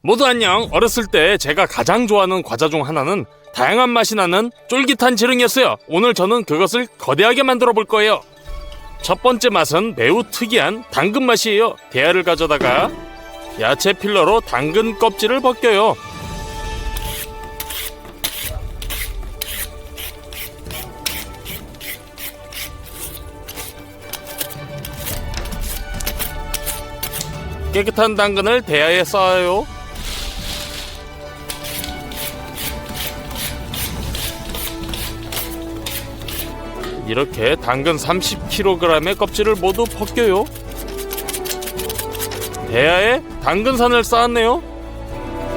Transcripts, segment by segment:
모두 안녕. 어렸을 때 제가 가장 좋아하는 과자 중 하나는 다양한 맛이 나는 쫄깃한 지릉이었어요. 오늘 저는 그것을 거대하게 만들어 볼 거예요. 첫 번째 맛은 매우 특이한 당근 맛이에요. 대야를 가져다가 야채 필러로 당근 껍질을 벗겨요. 깨끗한 당근을 대야에 쌓아요. 이렇게 당근 30kg의 껍질을 모두 벗겨요. 대야에 당근산을 쌓았네요.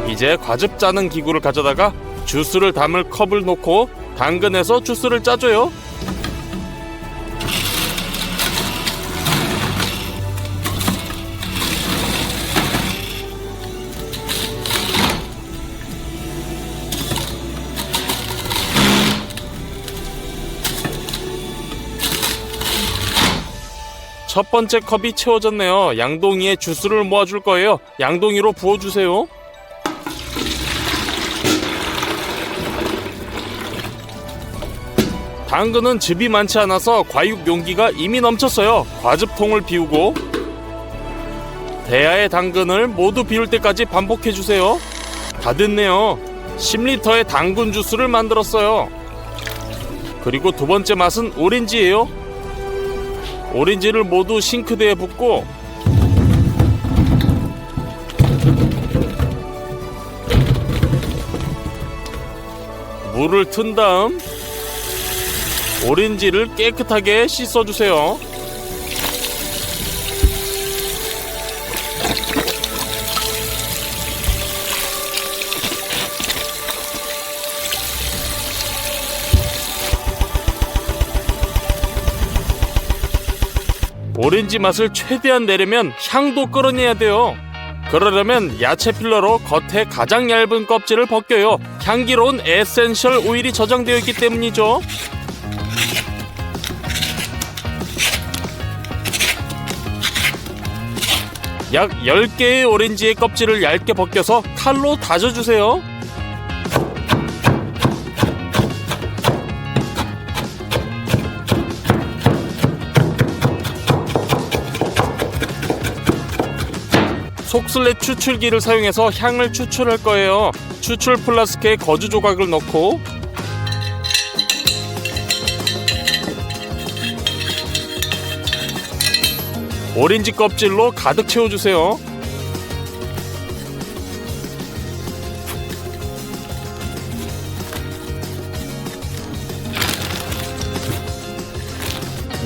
이제 과즙 짜는 기구를 가져다가 주스를 담을 컵을 놓고 당근에서 주스를 짜줘요. 첫 번째 컵이 채워졌네요. 양동이에 주스를 모아줄 거예요. 양동이로 부어주세요. 당근은 즙이 많지 않아서 과육 용기가 이미 넘쳤어요. 과즙통을 비우고 대야의 당근을 모두 비울 때까지 반복해주세요. 다 됐네요. 10리터의 당근 주스를 만들었어요. 그리고 두 번째 맛은 오렌지예요. 오렌지를 모두 싱크대에 붓고 물을 튼 다음 오렌지를 깨끗하게 씻어주세요. 오렌지 맛을 최대한 내려면 향도 끌어내야 돼요. 그러려면 야채 필러로 겉에 가장 얇은 껍질을 벗겨요. 향기로운 에센셜 오일이 저장되어 있기 때문이죠. 약 10개의 오렌지의 껍질을 얇게 벗겨서 칼로 다져주세요. 속슬렛 추출기를 사용해서 향을 추출할 거예요. 추출 플라스크에 거즈 조각을 넣고 오렌지 껍질로 가득 채워주세요.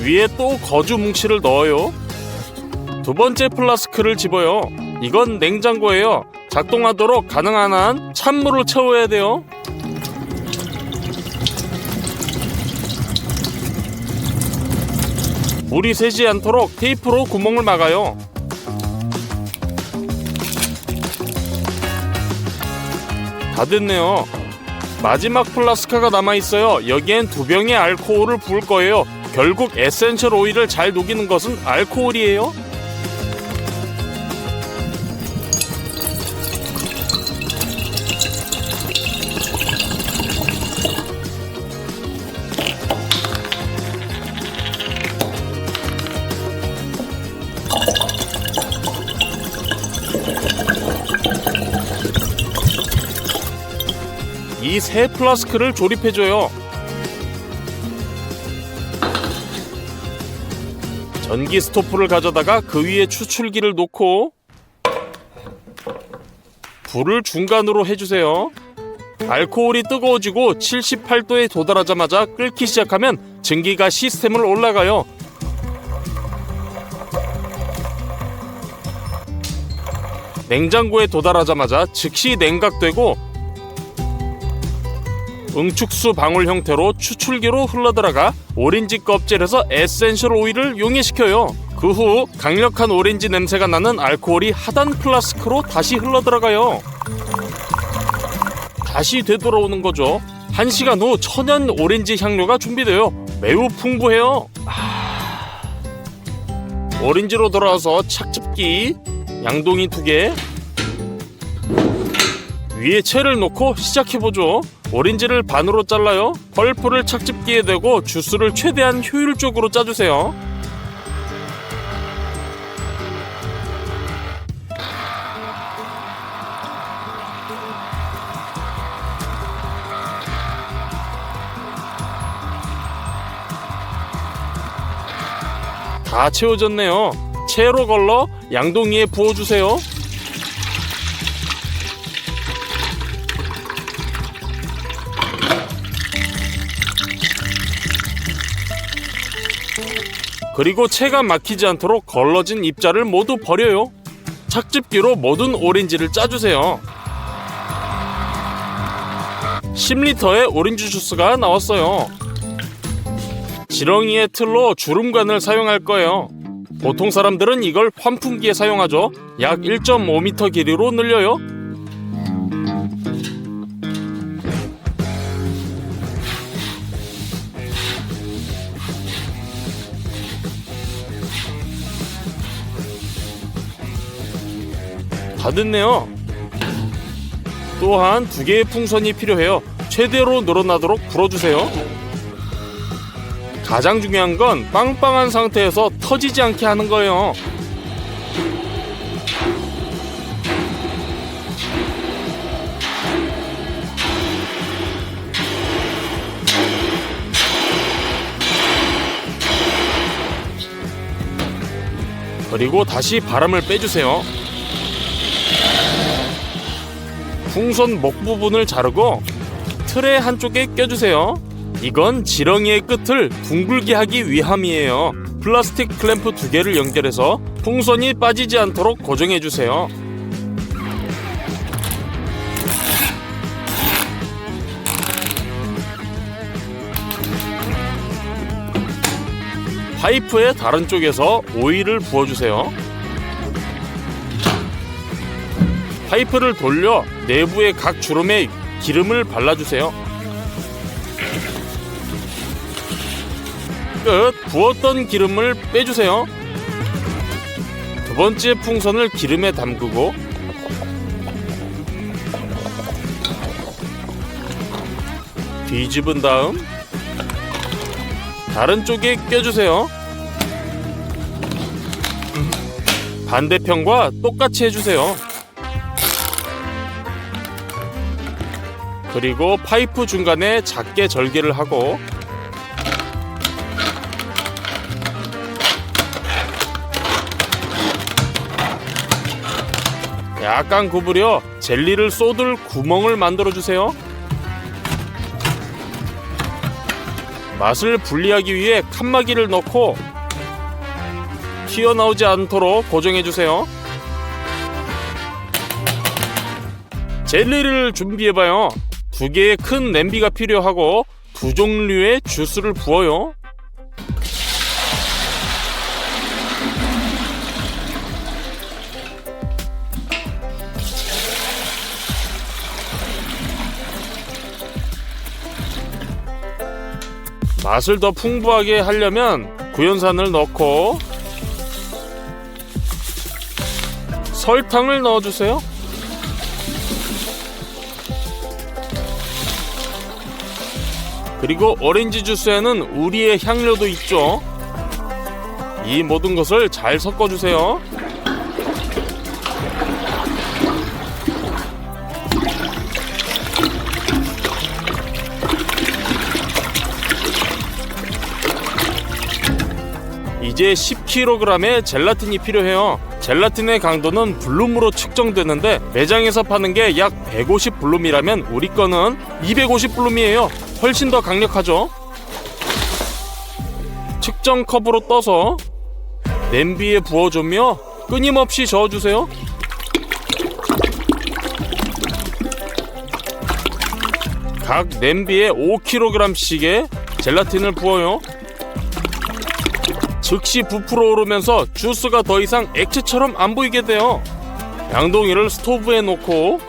위에 또 거즈 뭉치를 넣어요. 두 번째 플라스크를 집어요. 이건 냉장고예요. 작동하도록 가능한 한 찬물을 채워야 돼요. 물이 새지 않도록 테이프로 구멍을 막아요. 다 됐네요. 마지막 플라스크가 남아있어요. 여기엔 2병의 알코올을 부을 거예요. 결국 에센셜 오일을 잘 녹이는 것은 알코올이에요. 이 세 플라스크를 조립해줘요. 전기 스토프를 가져다가 그 위에 추출기를 놓고 불을 중간으로 해주세요. 알코올이 뜨거워지고 78도에 도달하자마자 끓기 시작하면 증기가 시스템으로 올라가요. 냉장고에 도달하자마자 즉시 냉각되고 응축수 방울 형태로 추출기로 흘러들어가 오렌지 껍질에서 에센셜 오일을 용해시켜요. 그 후 강력한 오렌지 냄새가 나는 알코올이 하단 플라스크로 다시 흘러들어가요. 다시 되돌아오는 거죠. 1시간 후 천연 오렌지 향료가 준비돼요. 매우 풍부해요. 오렌지로 돌아와서 착즙기 양동이 2개, 위에 채를 놓고 시작해보죠. 오렌지를 반으로 잘라요. 펄프를 착즙기에 대고 주스를 최대한 효율적으로 짜주세요. 다 채워졌네요. 채로 걸러 양동이에 부어주세요. 그리고 채가 막히지 않도록 걸러진 입자를 모두 버려요. 착즙기로 모든 오렌지를 짜주세요. 10리터의 오렌지 주스가 나왔어요. 지렁이의 틀로 주름관을 사용할 거예요. 보통 사람들은 이걸 환풍기에 사용하죠. 약 1.5m 길이로 늘려요. 다 됐네요. 또한 2개의 풍선이 필요해요. 최대로 늘어나도록 불어주세요. 가장 중요한 건 빵빵한 상태에서 터지지 않게 하는 거예요. 그리고 다시 바람을 빼주세요. 풍선 목 부분을 자르고 틀의 한쪽에 껴주세요. 이건 지렁이의 끝을 둥글게 하기 위함이에요. 플라스틱 클램프 2개를 연결해서 풍선이 빠지지 않도록 고정해주세요. 파이프의 다른 쪽에서 오일을 부어주세요. 파이프를 돌려 내부의 각 주름에 기름을 발라주세요. 끝. 부었던 기름을 빼주세요. 2번째 풍선을 기름에 담그고 뒤집은 다음 다른 쪽에 껴주세요. 반대편과 똑같이 해주세요. 그리고 파이프 중간에 작게 절개를 하고 약간 구부려 젤리를 쏟을 구멍을 만들어주세요. 맛을 분리하기 위해 칸막이를 넣고 튀어나오지 않도록 고정해주세요. 젤리를 준비해봐요. 2개의 큰 냄비가 필요하고 2종류의 주스를 부어요. 맛을 더 풍부하게 하려면 구연산을 넣고 설탕을 넣어주세요. 그리고 오렌지 주스에는 우리의 향료도 있죠. 이 모든 것을 잘 섞어주세요. 이제 10kg의 젤라틴이 필요해요. 젤라틴의 강도는 블룸으로 측정되는데 매장에서 파는 게 약 150 블룸이라면 우리 거는 250 블룸이에요. 훨씬 더 강력하죠. 측정 컵으로 떠서 냄비에 부어주며 끊임없이 저어주세요. 각 냄비에 5kg씩의 젤라틴을 부어요. 즉시 부풀어 오르면서 주스가 더 이상 액체처럼 안 보이게 돼요. 양동이를 스토브에 놓고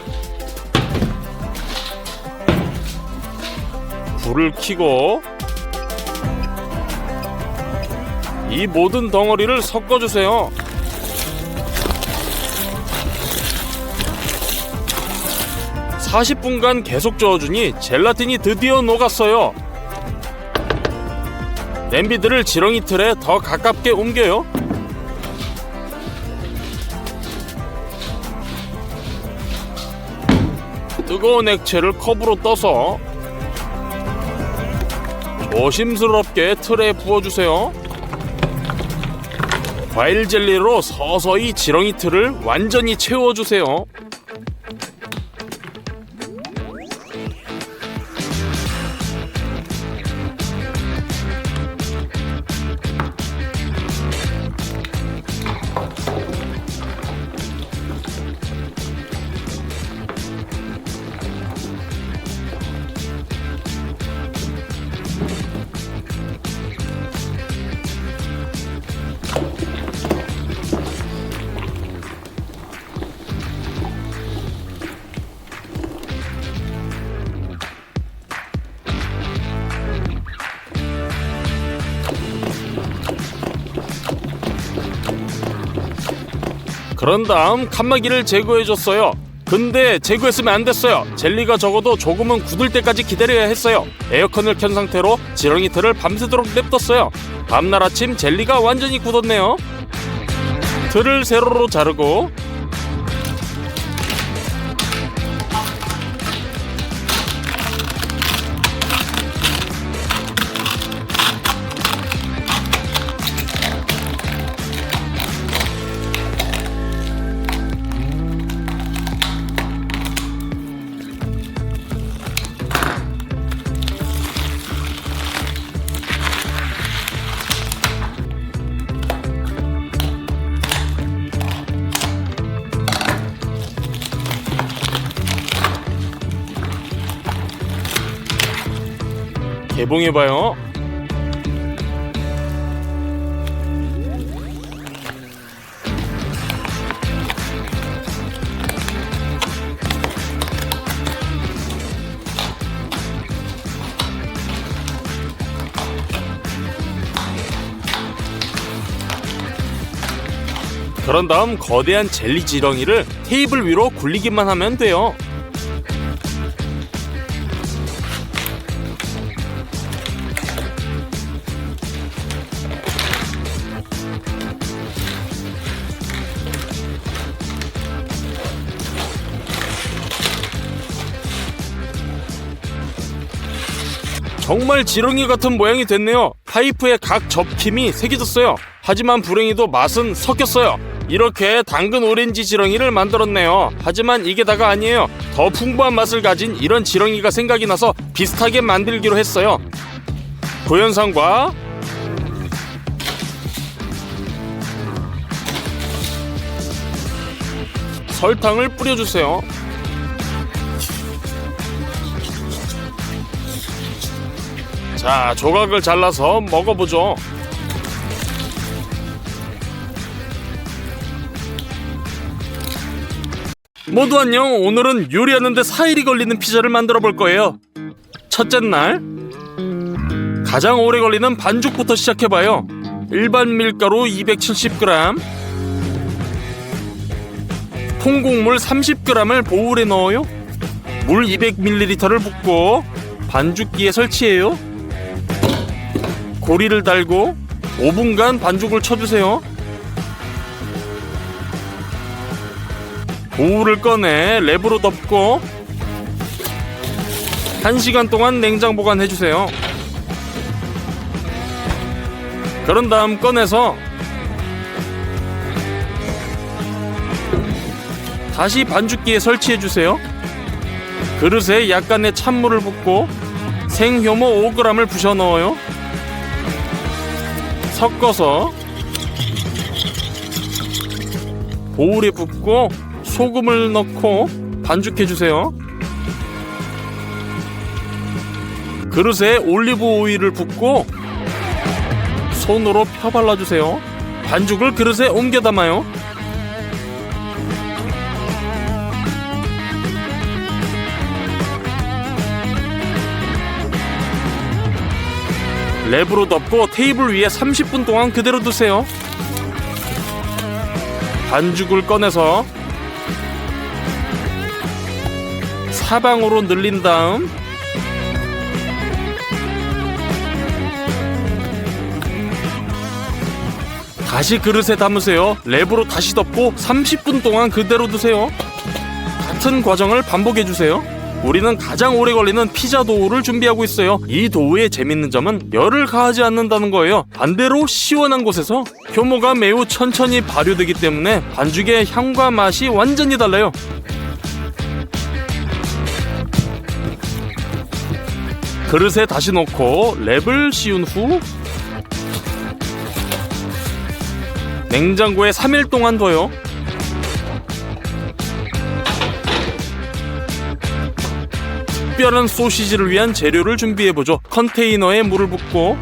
불을 켜고 이 모든 덩어리를 섞어주세요. 40분간 계속 저어주니 젤라틴이 드디어 녹았어요. 냄비들을 지렁이 틀에 더 가깝게 옮겨요. 뜨거운 액체를 컵으로 떠서 조심스럽게 틀에 부어주세요. 과일 젤리로 서서히 지렁이 틀을 완전히 채워주세요. 그런 다음 칸막이를 제거해줬어요. 근데 제거했으면 안 됐어요. 젤리가 적어도 조금은 굳을 때까지 기다려야 했어요. 에어컨을 켠 상태로 지렁이 틀을 밤새도록 냅뒀어요. 다음날 아침 젤리가 완전히 굳었네요. 틀을 세로로 자르고 개봉해봐요. 그런 다음 거대한 젤리 지렁이를 테이블 위로 굴리기만 하면 돼요. 정말 지렁이 같은 모양이 됐네요. 파이프에 각 접힘이 새겨졌어요. 하지만 불행히도 맛은 섞였어요. 이렇게 당근 오렌지 지렁이를 만들었네요. 하지만 이게 다가 아니에요. 더 풍부한 맛을 가진 이런 지렁이가 생각이 나서 비슷하게 만들기로 했어요. 구연산과 설탕을 뿌려주세요. 자, 조각을 잘라서 먹어보죠. 모두 안녕. 오늘은 요리하는데 4일이 걸리는 피자를 만들어 볼 거예요. 첫째 날 가장 오래 걸리는 반죽부터 시작해봐요. 일반 밀가루 270g, 통곡물 30g을 보울에 넣어요. 물 200ml를 붓고 반죽기에 설치해요. 고리를 달고 5분간 반죽을 쳐주세요. 보울을 꺼내 랩으로 덮고 1시간 동안 냉장 보관해주세요. 그런 다음 꺼내서 다시 반죽기에 설치해주세요. 그릇에 약간의 찬물을 붓고 생효모 5g을 부셔 넣어요. 섞어서 보울에 붓고 소금을 넣고 반죽해주세요. 그릇에 올리브 오일을 붓고 손으로 펴 발라주세요. 반죽을 그릇에 옮겨 담아요. 랩으로 덮고 테이블 위에 30분 동안 그대로 두세요. 반죽을 꺼내서 사방으로 늘린 다음 다시 그릇에 담으세요. 랩으로 다시 덮고 30분 동안 그대로 두세요. 같은 과정을 반복해주세요. 우리는 가장 오래 걸리는 피자 도우를 준비하고 있어요. 이 도우의 재밌는 점은 열을 가하지 않는다는 거예요. 반대로 시원한 곳에서 효모가 매우 천천히 발효되기 때문에 반죽의 향과 맛이 완전히 달라요. 그릇에 다시 넣고 랩을 씌운 후 냉장고에 3일 동안 둬요. 특별한 소시지를 위한 재료를 준비해보죠. 컨테이너에 물을 붓고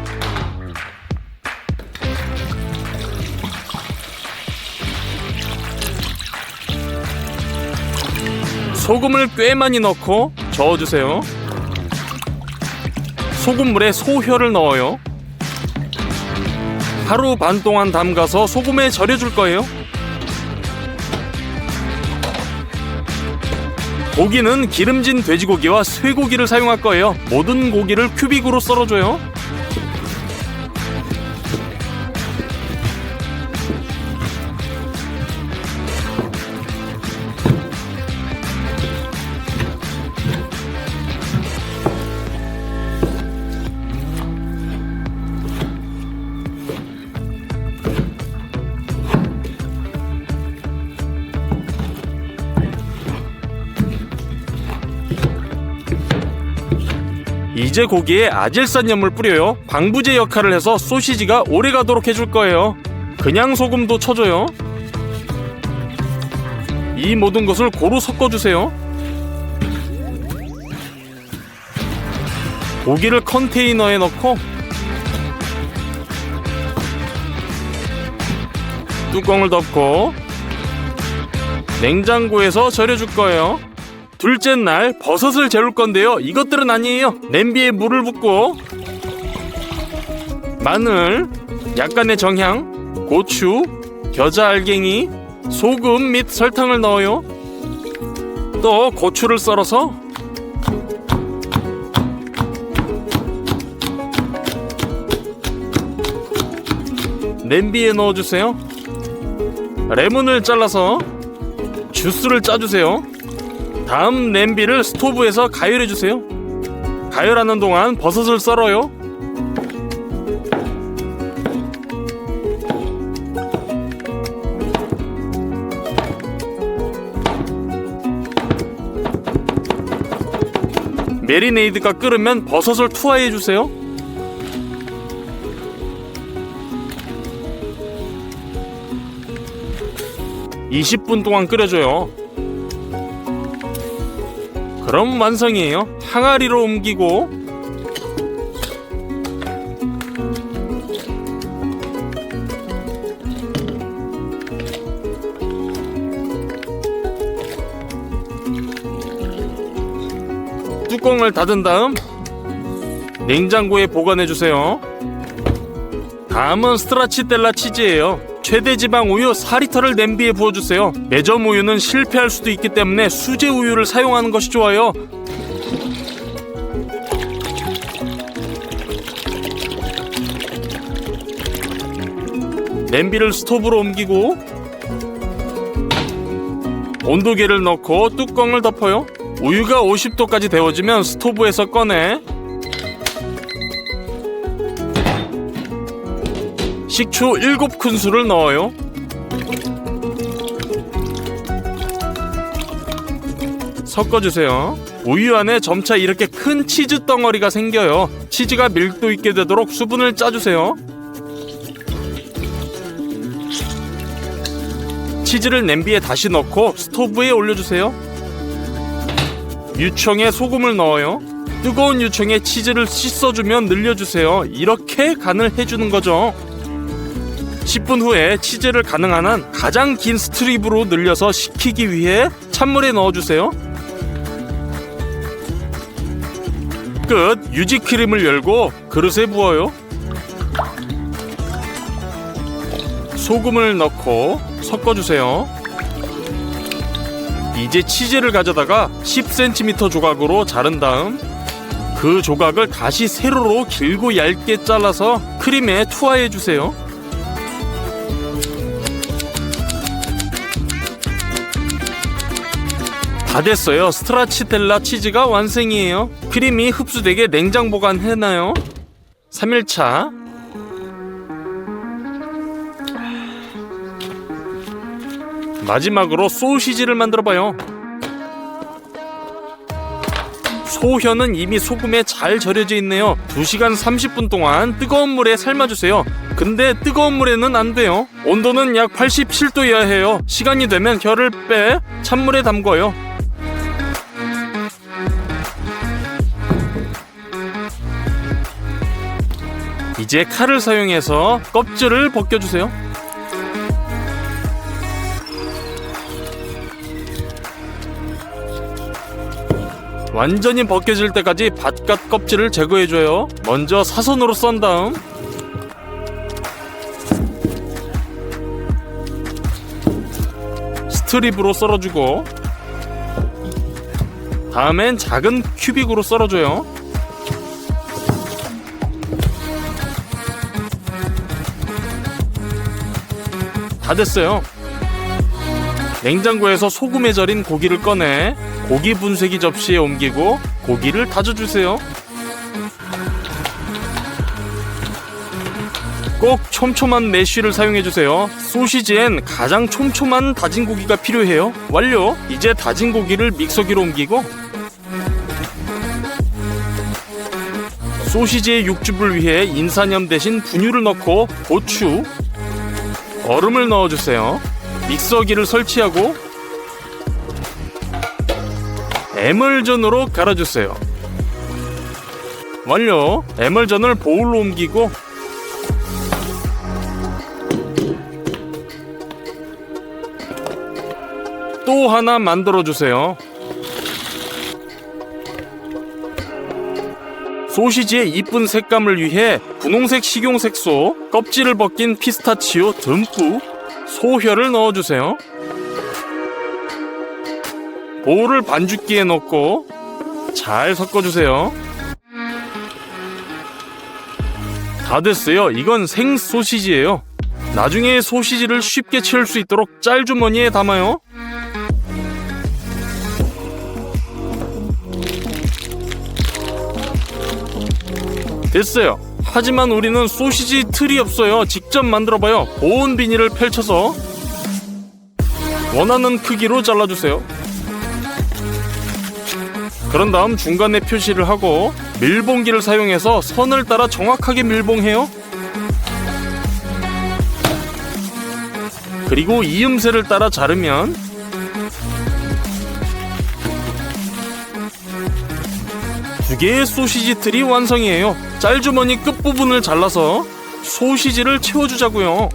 소금을 꽤 많이 넣고 저어주세요. 소금물에 소혀를 넣어요. 하루 반 동안 담가서 소금에 절여줄 거예요. 고기는 기름진 돼지고기와 쇠고기를 사용할 거예요. 모든 고기를 큐빅으로 썰어줘요. 이제 고기에 아질산염을 뿌려요. 방부제 역할을 해서 소시지가 오래가도록 해줄 거예요. 그냥 소금도 쳐줘요. 이 모든 것을 고루 섞어주세요. 고기를 컨테이너에 넣고 뚜껑을 덮고 냉장고에서 절여줄 거예요. 둘째 날 버섯을 재울 건데요. 이것들은 아니에요. 냄비에 물을 붓고 마늘, 약간의 정향, 고추, 겨자 알갱이, 소금 및 설탕을 넣어요. 또 고추를 썰어서 냄비에 넣어주세요. 레몬을 잘라서 주스를 짜주세요. 다음 냄비를 스토브에서 가열해주세요. 가열하는 동안 버섯을 썰어요. 메리네이드가 끓으면 버섯을 투하해주세요. (20분) 동안 끓여줘요. 그럼 완성이에요. 항아리로 옮기고 뚜껑을 닫은 다음 냉장고에 보관해주세요. 다음은 스트라치텔라 치즈예요. 최대 지방 우유 4리터를 냄비에 부어주세요. 매점 우유는 실패할 수도 있기 때문에 수제 우유를 사용하는 것이 좋아요. 냄비를 스토브로 옮기고 온도계를 넣고 뚜껑을 덮어요. 우유가 50도까지 데워지면 스토브에서 꺼내 식초 7큰술을 넣어요. 섞어주세요. 우유 안에 점차 이렇게 큰 치즈 덩어리가 생겨요. 치즈가 밀도 있게 되도록 수분을 짜주세요. 치즈를 냄비에 다시 넣고 스토브에 올려주세요. 유청에 소금을 넣어요. 뜨거운 유청에 치즈를 씻어주면 늘려주세요. 이렇게 간을 해주는 거죠. 10분 후에 치즈를 가능한 한 가장 긴 스트립으로 늘려서 식히기 위해 찬물에 넣어주세요. 끝. 유지크림을 열고 그릇에 부어요. 소금을 넣고 섞어주세요. 이제 치즈를 가져다가 10cm 조각으로 자른 다음 그 조각을 다시 세로로 길고 얇게 잘라서 크림에 투하해 주세요. 다 됐어요. 스트라치텔라 치즈가 완성이에요. 크림이 흡수되게 냉장 보관해놔요. 3일차 마지막으로 소시지를 만들어봐요. 소혀는 이미 소금에 잘 절여져 있네요. 2시간 30분 동안 뜨거운 물에 삶아주세요. 근데 뜨거운 물에는 안 돼요. 온도는 약 87도여야 해요. 시간이 되면 혀를 빼 찬물에 담궈요. 이제 칼을 사용해서 껍질을 벗겨주세요. 완전히 벗겨질 때까지 바깥 껍질을 제거해줘요. 먼저 사선으로 썬 다음 스트립으로 썰어주고 다음엔 작은 큐빅으로 썰어줘요. 다 됐어요. 냉장고에서 소금에 절인 고기를 꺼내 고기 분쇄기 접시에 옮기고 고기를 다져주세요. 꼭 촘촘한 메쉬를 사용해주세요. 소시지엔 가장 촘촘한 다진 고기가 필요해요. 완료! 이제 다진 고기를 믹서기로 옮기고 소시지의 육즙을 위해 인산염 대신 분유를 넣고 고추, 얼음을 넣어주세요. 믹서기를 설치하고 에멀전으로 갈아주세요. 완료! 에멀전을 보울로 옮기고 또 하나 만들어주세요. 소시지의 이쁜 색감을 위해 분홍색 식용색소, 껍질을 벗긴 피스타치오 듬뿍, 소혀를 넣어주세요. 보울을 반죽기에 넣고 잘 섞어주세요. 다 됐어요. 이건 생 소시지예요. 나중에 소시지를 쉽게 채울 수 있도록 짤주머니에 담아요. 됐어요. 하지만 우리는 소시지 틀이 없어요. 직접 만들어봐요. 보온 비닐을 펼쳐서 원하는 크기로 잘라주세요. 그런 다음 중간에 표시를 하고 밀봉기를 사용해서 선을 따라 정확하게 밀봉해요. 그리고 이음새를 따라 자르면 두 개의 소시지 틀이 완성이에요. 짤주머니 끝부분을 잘라서 소시지를 채워주자고요.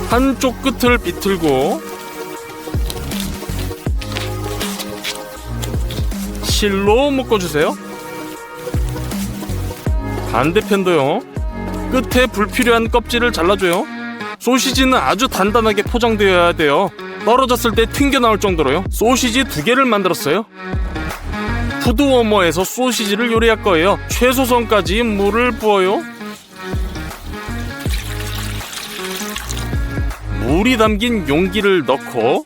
한쪽 끝을 비틀고 실로 묶어주세요. 반대편도요. 끝에 불필요한 껍질을 잘라줘요. 소시지는 아주 단단하게 포장되어야 돼요. 떨어졌을 때 튕겨나올 정도로요. 소시지 2개를 만들었어요. 푸드워머에서 소시지를 요리할 거예요. 최소선까지 물을 부어요. 물이 담긴 용기를 넣고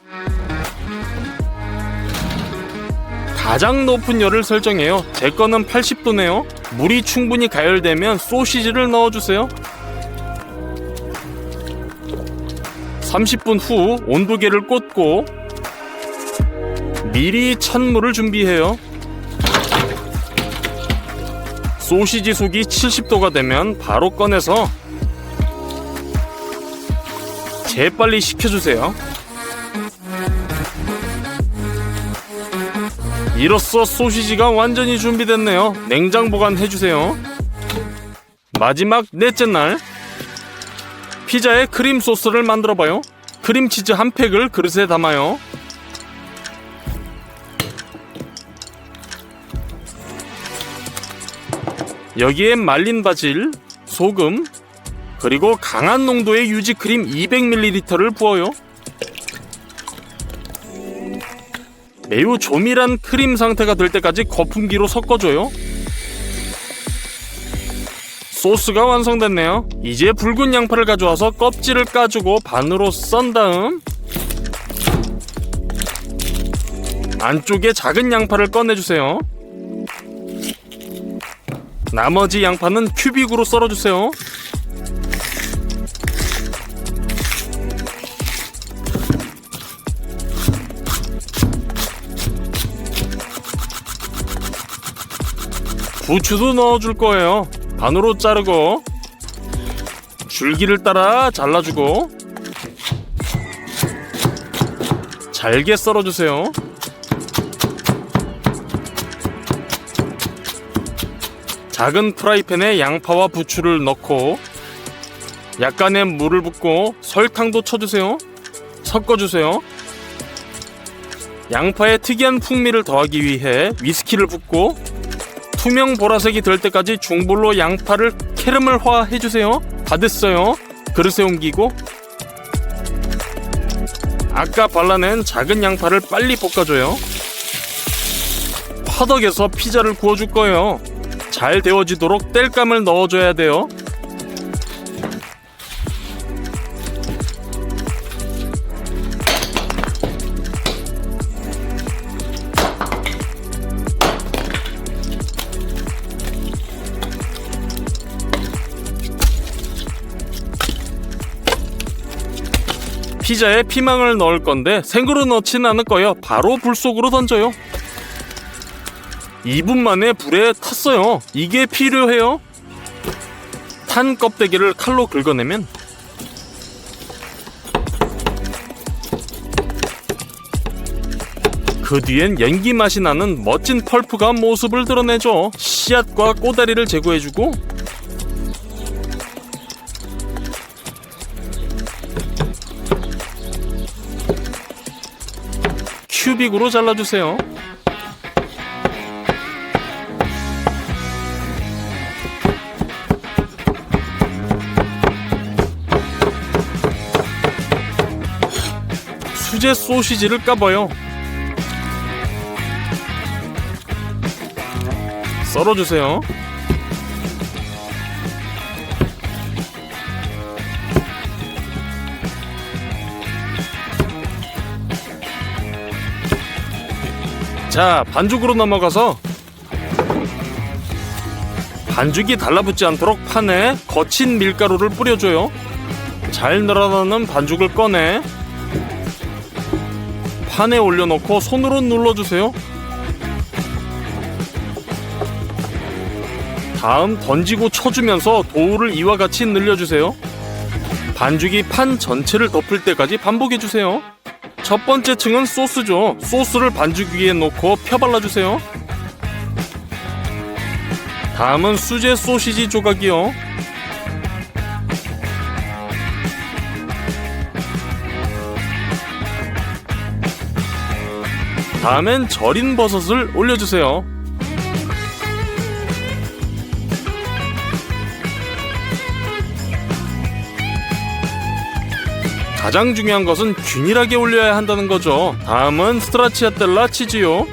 가장 높은 열을 설정해요. 제 거는 80도네요. 물이 충분히 가열되면 소시지를 넣어주세요. 30분 후 온도계를 꽂고 미리 찬물을 준비해요. 소시지 속이 70도가 되면 바로 꺼내서 재빨리 식혀주세요. 이로써 소시지가 완전히 준비됐네요. 냉장 보관해주세요. 마지막 넷째 날 피자에 크림 소스를 만들어봐요. 크림치즈 한 팩을 그릇에 담아요. 여기에 말린 바질, 소금, 그리고 강한 농도의 유지크림 200ml를 부어요. 매우 조밀한 크림 상태가 될 때까지 거품기로 섞어줘요. 소스가 완성됐네요. 이제 붉은 양파를 가져와서 껍질을 까주고 반으로 썬 다음 안쪽에 작은 양파를 꺼내주세요. 나머지 양파는 큐빅으로 썰어주세요. 부추도 넣어줄 거예요. 반으로 자르고 줄기를 따라 잘라주고 잘게 썰어주세요. 작은 프라이팬에 양파와 부추를 넣고 약간의 물을 붓고 설탕도 쳐주세요. 섞어주세요. 양파의 특이한 풍미를 더하기 위해 위스키를 붓고 투명 보라색이 될 때까지 중불로 양파를 캐러멜화 해주세요. 다 됐어요. 그릇에 옮기고 아까 발라낸 작은 양파를 빨리 볶아줘요. 화덕에서 피자를 구워줄 거예요. 잘 데워지도록 땔감을 넣어줘야 돼요. 피자에 피망을 넣을 건데 생으로 넣진 않을 거예요. 바로 불 속으로 던져요. 2분 만에 불에 탔어요. 이게 필요해요. 탄 껍데기를 칼로 긁어내면 그 뒤엔 연기 맛이 나는 멋진 펄프가 모습을 드러내죠. 씨앗과 꼬다리를 제거해주고 큐빅으로 잘라주세요. 수제 소시지를 까봐요. 썰어주세요. 자, 반죽으로 넘어가서 반죽이 달라붙지 않도록 판에 거친 밀가루를 뿌려줘요. 잘 늘어나는 반죽을 꺼내 판에 올려놓고 손으로 눌러주세요. 다음 던지고 쳐주면서 도우를 이와 같이 늘려주세요. 반죽이 판 전체를 덮을 때까지 반복해주세요. 첫 번째 층은 소스죠. 소스를 반죽 위에 놓고 펴발라주세요. 다음은 수제 소시지 조각이요. 다음엔 절인 버섯을 올려주세요. 가장 중요한 것은 균일하게 올려야 한다는 거죠. 다음은 스트라치아텔라 치즈요.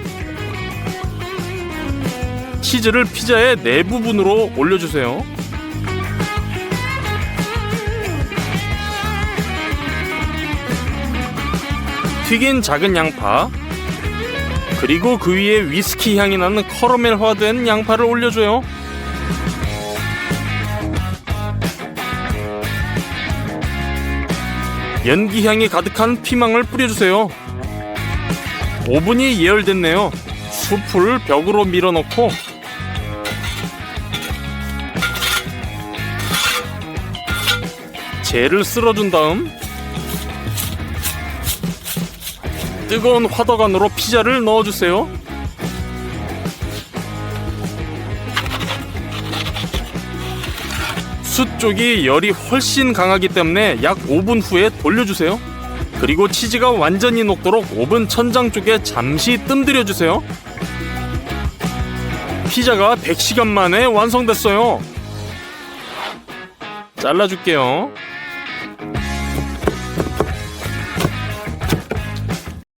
치즈를 피자의 네 부분으로 올려주세요. 튀긴 작은 양파, 그리고 그 위에 위스키 향이 나는 커러멜화된 양파를 올려줘요. 연기향이 가득한 피망을 뿌려주세요. 오븐이 예열됐네요. 숲을 벽으로 밀어넣고 젤을 쓸어준 다음 뜨거운 화덕 안으로 피자를 넣어주세요. 숯 쪽이 열이 훨씬 강하기 때문에 약 5분 후에 돌려주세요. 그리고 치즈가 완전히 녹도록 오븐 천장 쪽에 잠시 뜸들여주세요. 피자가 100시간 만에 완성됐어요. 잘라줄게요.